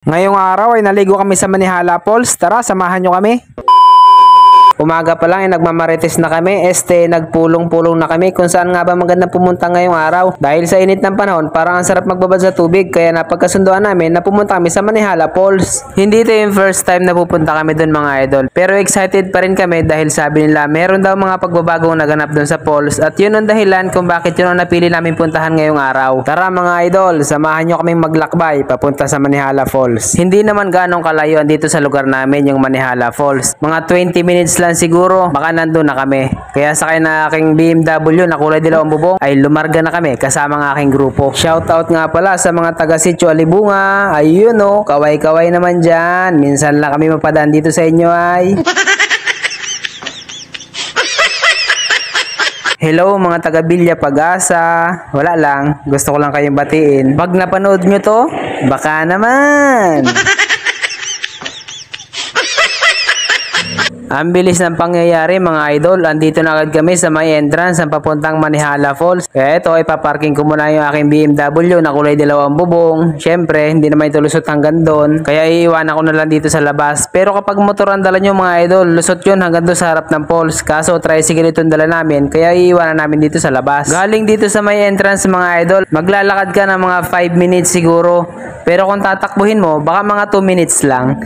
Ngayong araw ay naligo kami sa Manihala Falls. Tara, samahan nyo kami. Umaga pa lang ay nagmamarites na kami. Nagpulong-pulong na kami kung saan nga ba magandang pumunta ngayong araw. Dahil sa init ng panahon, parang ang sarap magbabad sa tubig. Kaya napagkasunduan namin na pumunta kami sa Manihala Falls. Hindi ito yung first time na pupunta kami dun mga idol. Pero excited pa rin kami dahil sabi nila meron daw mga pagbabagong naganap dun sa falls. At yun ang dahilan kung bakit yun ang napili namin puntahan ngayong araw. Tara mga idol, samahan nyo kaming maglakbay papunta sa Manihala Falls. Hindi naman ganong kalayo dito sa lugar namin yung Manihala Falls. Mga 20 minutes lang siguro, baka nandun na kami. Kaya sakay na aking BMW na kulay dilaw ang bubong, ay lumarga na kami kasama ng aking grupo. Shoutout nga pala sa mga taga Sitio Alibunga. Ayun o, kaway-kaway naman dyan. Minsan lang kami mapadaan dito sa inyo ay. Hello mga taga Bilya Pag-asa. Wala lang, gusto ko lang kayong batiin. Pag napanood nyo to, baka naman. Ang bilis ng pangyayari mga idol, andito na agad kami sa may entrance ng papuntang Manihala Falls. Kaya ito ay paparking ko muna yung aking BMW na kulay dilaw ang bubong. Syempre, hindi naman ito lusot hanggang doon. Kaya iiwanan ko na lang dito sa labas. Pero kapag motor ang dala nyo mga idol, lusot yun hanggang doon sa harap ng falls. Kaso tricycle itong dala namin, kaya iiwanan namin dito sa labas. Galing dito sa may entrance mga idol, maglalakad ka ng mga 5 minutes siguro. Pero kung tatakbuhin mo, baka mga 2 minutes lang.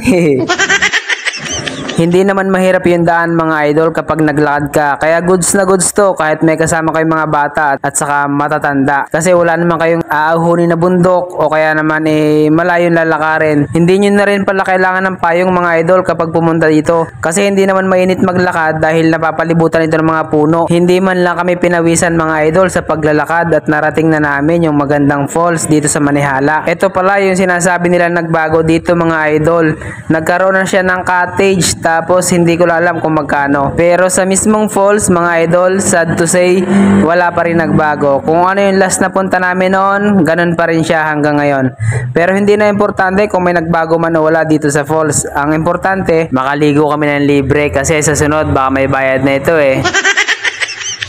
Hindi naman mahirap yung daan mga idol kapag naglakad ka. Kaya goods na goods to kahit may kasama kayong mga bata at saka matatanda. Kasi wala naman kayong aahunin na bundok o kaya naman malayong lalakarin. Hindi nyo na rin pala kailangan ng payong mga idol kapag pumunta dito. Kasi hindi naman mainit maglakad dahil napapalibutan ito ng mga puno. Hindi man lang kami pinawisan mga idol sa paglalakad at narating na namin yung magandang falls dito sa Manihala. Ito pala yung sinasabi nila nagbago dito mga idol. Nagkaroon na siya ng cottage. Tapos hindi ko alam kung magkano. Pero sa mismong falls mga idol, sad to say, wala pa rin nagbago. Kung ano yung last na punta namin noon, ganun pa rin siya hanggang ngayon. Pero hindi na importante kung may nagbago man o wala dito sa falls. Ang importante, makaligo kami ng libre kasi sa sunod baka may bayad na ito eh.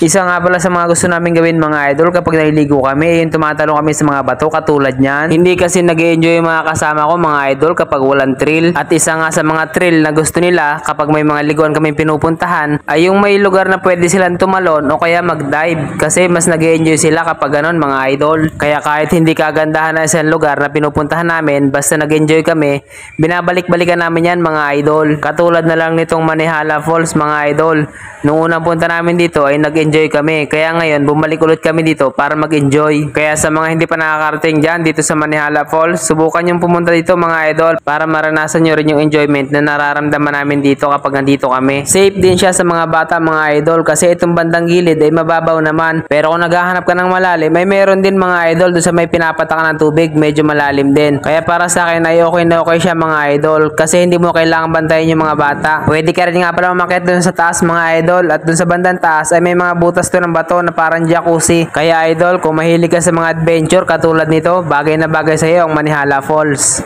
Isa nga pala sa mga gusto namin gawin mga idol kapag naliligo kami, yung tumatalong kami sa mga bato katulad niyan. Hindi kasi nag-enjoy yung mga kasama ko mga idol kapag walang thrill. At isa nga sa mga thrill na gusto nila kapag may mga liguan kami pinupuntahan ay yung may lugar na pwede silang tumalon o kaya mag-dive. Kasi mas nag-enjoy sila kapag ganon mga idol. Kaya kahit hindi kagandahan na isang lugar na pinupuntahan namin, basta nag-enjoy kami, binabalik-balikan namin yan mga idol. Katulad na lang nitong Manihala Falls mga idol. Nung unang punta namin dito ay nag-enjoy kami. Kaya ngayon bumalik ulit kami dito para mag-enjoy. Kaya sa mga hindi pa nakakarating dyan dito sa Manihala Falls, subukan yung pumunta dito mga idol para maranasan nyo rin yung enjoyment na nararamdaman namin dito kapag nandito kami. Safe din siya sa mga bata mga idol kasi itong bandang gilid ay mababaw naman. Pero kung naghahanap ka ng malalim, may meron din mga idol doon sa may pinapatakan ng tubig, medyo malalim din. Kaya para sa akin ay okay na okay siya mga idol kasi hindi mo kailangan bantayan yung mga bata. Pwede ka rin nga pala umakyat doon sa taas mga idol. At dun sa bandang taas ay may mga butas to ng bato na parang jacuzzi. Kaya idol, kung mahilig ka sa mga adventure katulad nito, bagay na bagay sa iyo ang Manihala Falls.